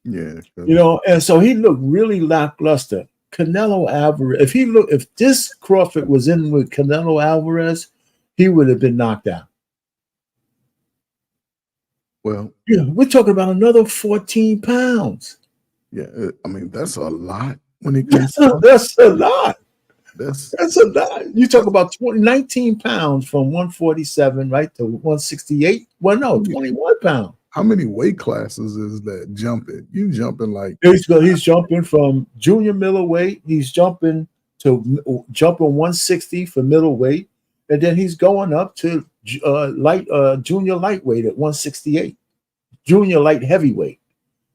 Yeah. And so he looked really lackluster. Canelo Alvarez, if this Crawford was in with Canelo Alvarez, he would have been knocked out. Well, yeah, we're talking about another 14 pounds. Yeah, I mean, that's a lot when it comes that's a lot. That's a lot. You talk about 19 pounds from 147 right to 168. Well, no, 21 pounds. How many weight classes is that jumping? You jumping like he's jumping from junior middleweight. He's jumping 160 for middleweight, and then he's going up to junior lightweight at 168, junior light heavyweight.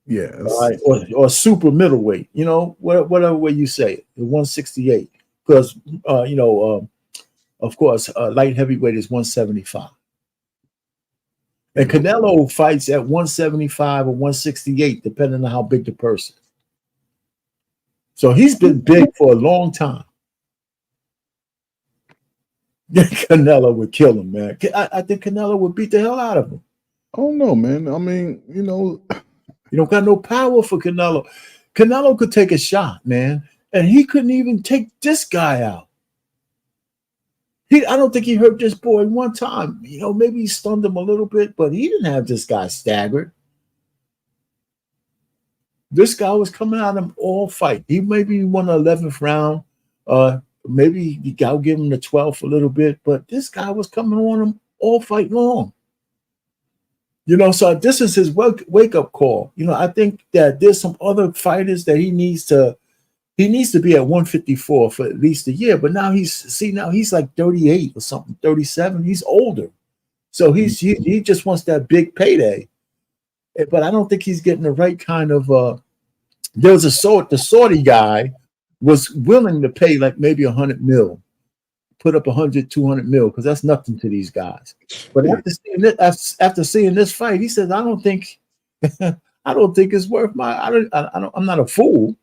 Yeah, right, or super middleweight. Whatever way you say it, 168. Because of course, light heavyweight is 175. And Canelo fights at 175 or 168, depending on how big the person. So he's been big for a long time. Canelo would kill him, man. I think Canelo would beat the hell out of him. I don't know, man. I mean, you don't got no power for Canelo. Canelo could take a shot, man, and he couldn't even take this guy out. I don't think he hurt this boy one time. Maybe he stunned him a little bit, but he didn't have this guy staggered. This guy was coming at him all fight. He maybe won the 11th round. Maybe I'll give him the 12th a little bit, but this guy was coming on him all fight long. So this is his wake-up call. I think that there's some other fighters that he needs to be at 154 for at least a year. But now he's like 38 or something, 37. He's older. So he just wants that big payday. But I don't think he's getting the right kind of there was the Saudi guy was willing to pay like maybe 100 mil, put up 100, 200 mil, because that's nothing to these guys. But after seeing this fight, he says, I don't think it's worth I'm not a fool.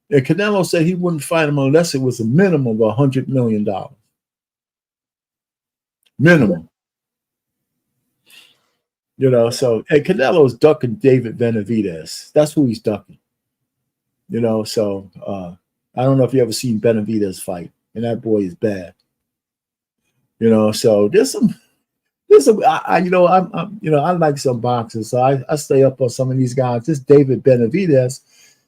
And Canelo said he wouldn't fight him unless it was a minimum of $100 million. Minimum. So Canelo's ducking David Benavidez. That's who he's ducking. So I don't know if you ever seen Benavidez fight, and that boy is bad. So I like some boxers, so I stay up on some of these guys. This David Benavidez,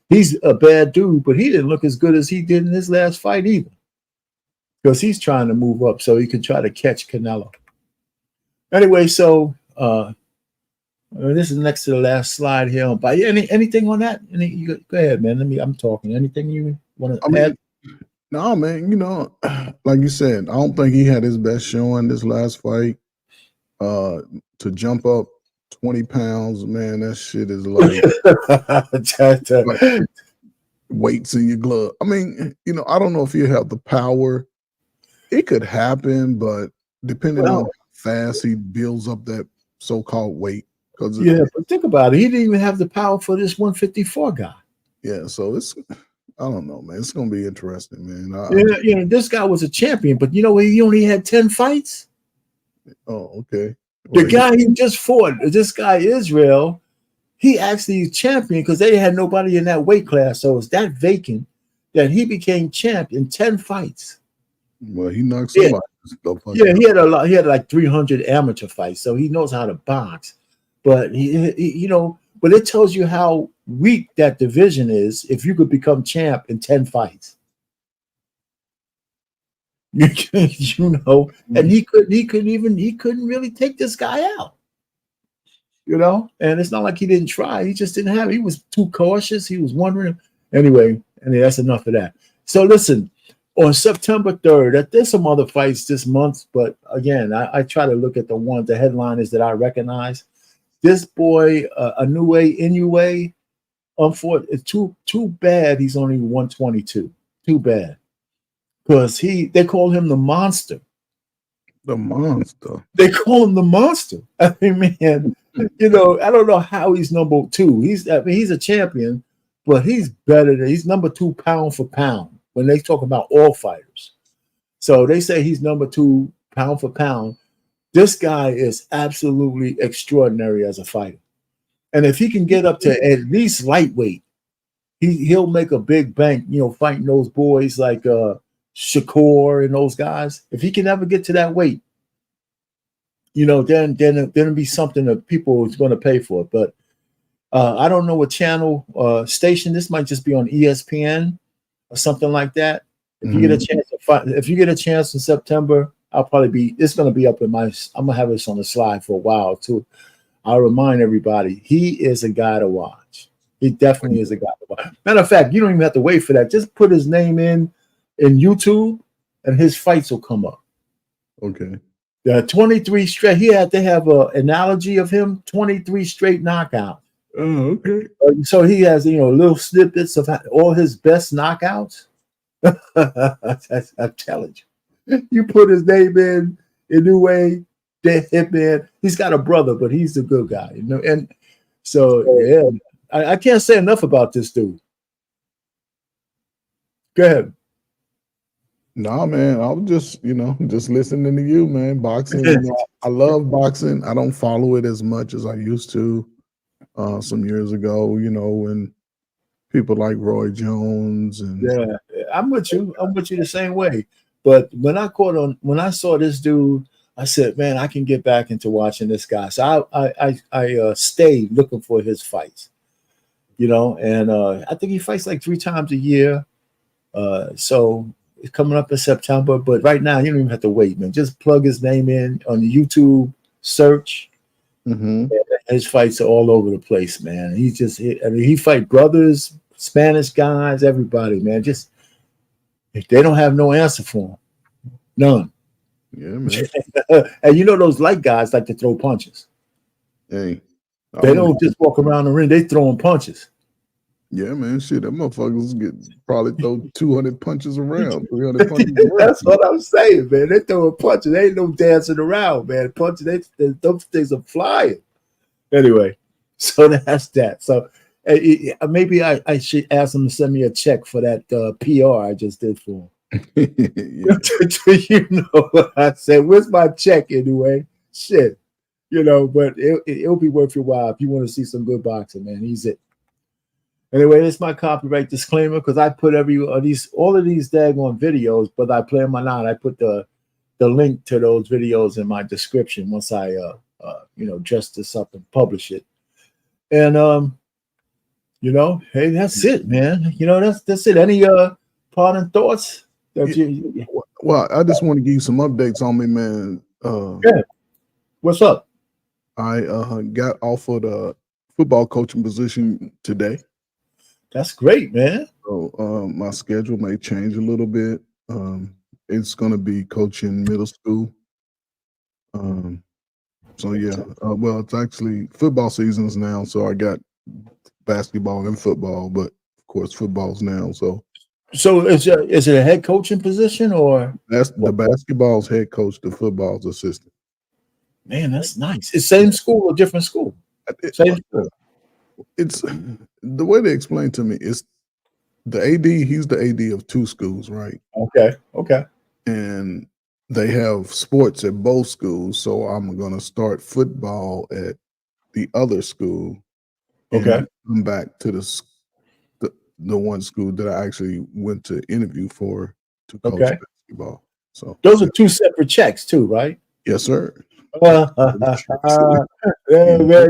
he's a bad dude, but he didn't look as good as he did in his last fight either, because he's trying to move up so he can try to catch Canelo. Anyway, so this is next to the last slide here. But anything on that? Go ahead, man. I'm talking. Anything you want to add? No, man. Like you said, I don't think he had his best showing this last fight. To jump up 20 pounds, man, that shit is like weights in your glove. I mean, I don't know if you have the power It could happen, but depending on Well, how fast he builds up that so-called weight, because yeah, but think about it. He didn't even have the power for this 154 guy. so it's I don't know, man. It's gonna be interesting, man. Yeah, this guy was a champion, but he only had 10 fights. Oh, okay. The Well, guy he just fought, this guy Israel, he actually is champion because they had nobody in that weight class. So it's that vacant that he became champ in 10 fights. well, he knocked Yeah. somebody. Yeah, he had a lot. He had like 300 amateur fights, so he knows how to box. But but it tells you how weak that division is if you could become champ in 10 fights. And he couldn't really take this guy out. And it's not like he didn't try. He just didn't have it. He was too cautious. He was wondering. Anyway, that's enough of that. So listen, on September 3rd, there's some other fights this month, but again, I try to look at the headliners that I recognize. This boy, Inoue, unfortunately, it's too bad he's only 122. Too bad. Because they call him the monster. The monster. They call him the monster. I mean, man, I don't know how he's number 2. He's a champion, but he's number 2 pound for pound when they talk about all fighters. So they say he's number 2 pound for pound. This guy is absolutely extraordinary as a fighter. And if he can get up to at least lightweight, he'll make a big bank, fighting those boys like Shakur and those guys. If he can ever get to that weight, then it'll be something that people is going to pay for. But I don't know what channel station. This might just be on ESPN or something like that. If you get a chance if you get a chance in September, it's going to be up I'm going to have this on the slide for a while too. I'll remind everybody, he is a guy to watch. He definitely is a guy to watch. Matter of fact, you don't even have to wait for that. Just put his name in YouTube and his fights will come up. Okay. 23 straight. They have an analogy of him, 23 straight knockouts. Oh, okay. So he has, little snippets of all his best knockouts. I'm telling you. You put his name in Inoue, Hitman. He's got a brother, but he's a good guy, And so, yeah, I can't say enough about this dude. Go ahead. Nah, man, I was just listening to you, man. Boxing, I love boxing. I don't follow it as much as I used to some years ago, when people like Roy Jones and I'm with you. I'm with you the same way. But when I saw this dude, I said, man, I can get back into watching this guy. So I stayed looking for his fights, and I think he fights like 3 times a year. So it's coming up in September, but right now you don't even have to wait, man. Just plug his name in on the YouTube search. And his fights are all over the place, man. He fight brothers, Spanish guys, everybody, man. Just they don't have no answer for him. None. Yeah, man. And those light guys like to throw punches. Hey. They don't just walk around the ring, they throwing punches. Yeah, man. Shit, that motherfuckers probably throw 200 punches around, 300 punches around. That's what I'm saying, man. They throwing punches. They ain't no dancing around, man. Punches, those things are flying. Anyway, so that's that. So maybe I should ask them to send me a check for that PR I just did for him. I said, where's my check anyway? Shit. But it'll be worth your while if you want to see some good boxing, man. He's it. Anyway, it's my copyright disclaimer because I put all of these daggone videos, but I play them or not. I put the link to those videos in my description once I dress this up and publish it. And hey, that's it, man. That's it. Any parting thoughts? Well, I just want to give you some updates on me, man. Yeah. What's up? I got offered a football coaching position today. That's great, man. So my schedule may change a little bit. It's going to be coaching middle school. So yeah, well, it's actually football seasons now. So I got basketball and football, but of course football's now. So So is it a head coaching position or? That's the basketball's head coach, the football's assistant. Man, that's nice. It's same school or different school? Same school. It's the way they explained to me is the AD. He's the AD of two schools, right? Okay. And they have sports at both schools. So I'm going to start football at the other school. And Okay. come back to the one school that I actually went to interview for to coach Okay. basketball. So Those are two separate checks too, right? yes, sir. Yeah, man,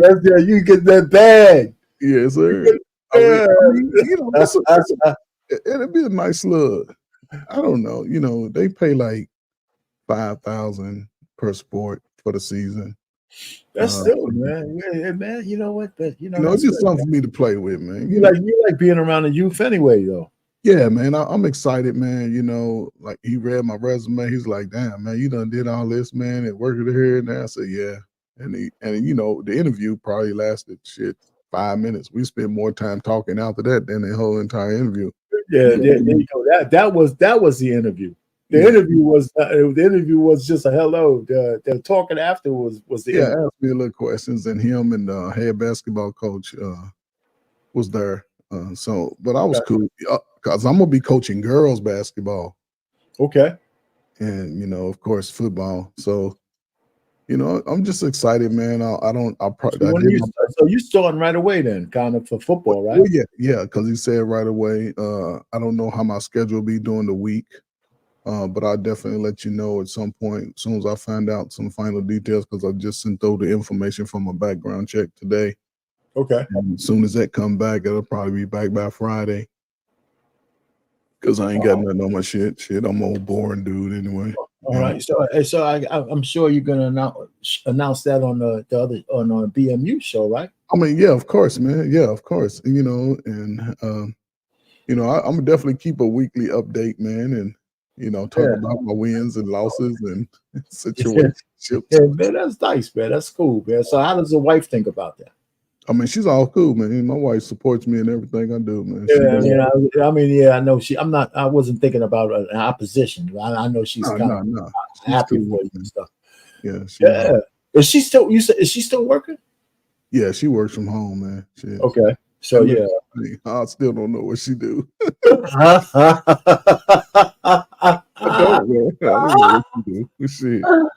that's yeah, you get that bag. Yes, sir. Yeah. You know, it'd be a nice look. I don't know. You know, they pay like $5,000 per sport for the season. That's still, man. Yeah, man. You know what? But You know, it's just something for me to play with, man. You like being around the youth anyway, though. Yeah, man. I'm excited, man. You know, like he read my resume. He's like, "Damn, man, you done did all this, man, and working here." And I said, "Yeah." And you know, the interview probably lasted 5 minutes. We spent more time talking after that than the whole entire interview. Yeah, there you go. That was the interview. The interview was just a hello. The talking after was the interview. Asked me a little questions, and him and the head basketball coach was there. But I was cool because I'm gonna be coaching girls basketball. Okay. And you know, of course, football. So, you know, I'm just excited, man. So you starting right away then, kind of for football, right? Well, yeah, because he said right away. I don't know how my schedule will be during the week. But I'll definitely let you know at some point, as soon as I find out some final details, because I just sent over the information from a background check today. Okay. And as soon as that come back, it'll probably be back by Friday. Because I ain't got nothing on my shit. I'm old boring dude anyway. All right. So I'm sure you're gonna announce that on the other on a BMU show, right? I mean, yeah, of course, man. Yeah, of course. You know, and you know, I'm gonna definitely keep a weekly update, man, and you know, talk about my wins and losses and situationships. Yeah, man, that's nice, man. That's cool, man. So how does the wife think about that? I mean, she's all cool, man. My wife supports me in everything I do, man. I know I wasn't thinking about an opposition. I know she's kind of happy for you and stuff. Yeah. Is she still? Is she still working? Yeah, she works from home, man. Okay. So I still don't know what she do. I don't know what she do.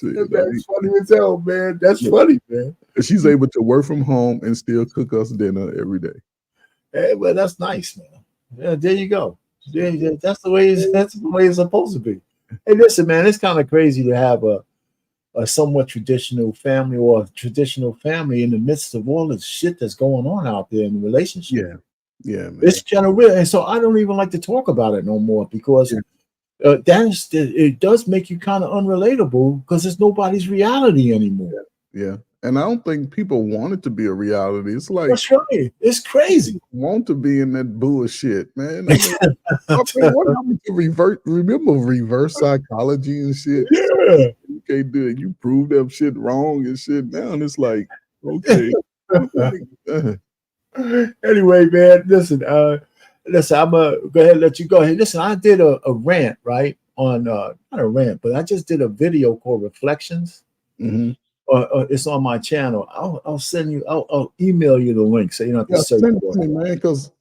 That's funny as hell, man. That's funny, man. She's able to work from home and still cook us dinner every day. Hey, well, that's nice, man. Yeah, there you go. Yeah, that's the way it's supposed to be. Hey, listen, man, it's kind of crazy to have a somewhat traditional family or a traditional family in the midst of all the shit that's going on out there in the relationship. Yeah, man. It's kind of real, and so I don't even like to talk about it no more because it does make you kind of unrelatable because it's nobody's reality anymore. Yeah. And I don't think people want it to be a reality. It's like that's right. It's crazy. Want to be in that bullshit, man. I mean, what happened to reverse psychology and shit? Yeah. You can't do it. You prove that shit wrong and shit. Now it's like, okay. Anyway, man, listen, I'm gonna go ahead and let you go. Hey, listen, I did a rant, right? On not a rant, but I just did a video called Reflections. Mm-hmm. It's on my channel. I'll send you. I'll email you the link so you don't have to search send for it, man. Because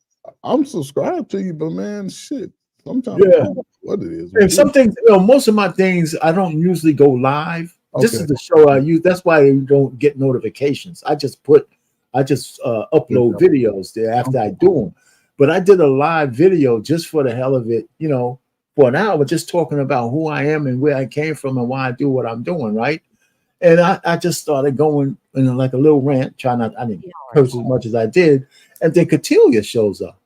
I'm subscribed to you, but man, shit. Sometimes I don't know what it is. And some things, most of my things, I don't usually go live. Okay. This is the show I use. That's why you don't get notifications. I just upload videos there after I do them. But I did a live video just for the hell of it, for an hour, just talking about who I am and where I came from and why I do what I'm doing, right? And I just started going in like a little rant, I didn't curse as much as I did. And then Cotillia shows up.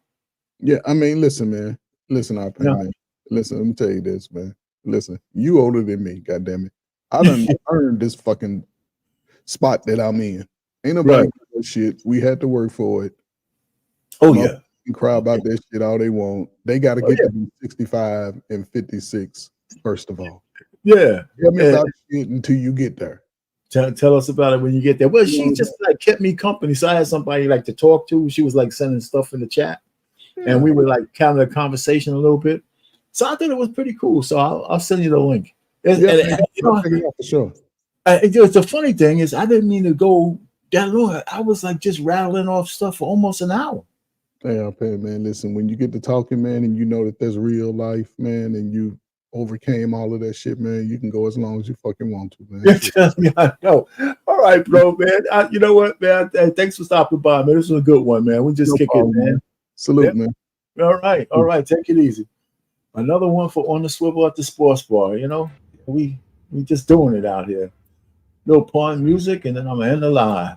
Yeah, I mean, listen, man. Listen, man. Listen, let me tell you this, man. Listen, you older than me, goddammit. I done earned this fucking spot that I'm in. Ain't nobody do shit. We had to work for it. Oh, yeah. And cry about that shit all they want. They got to get to be 65 and 56, first of all. Yeah. Tell me about shit until you get there. Tell us about it when you get there. Well, she just like kept me company. So I had somebody like to talk to. She was like sending stuff in the chat. and we were like having a conversation a little bit. So I thought it was pretty cool. So I'll send you the link. And, Yeah, and, you know, I'll check it out for sure. the funny thing is, I didn't mean to go that long. I was like just rattling off stuff for almost an hour. Yeah, man. Listen, when you get to talking, man, and you know that there's real life, man, and you overcame all of that shit, man, you can go as long as you fucking want to, man. Yeah, I know. All right, bro, man. You know what, man? Thanks for stopping by, man. This was a good one, man. We just kick it, man. Salute, Yeah. man. All right. Take it easy. Another one for On the Swivel at the Sports Bar. You know, we just doing it out here. Little pun music, and then I'm gonna end the live.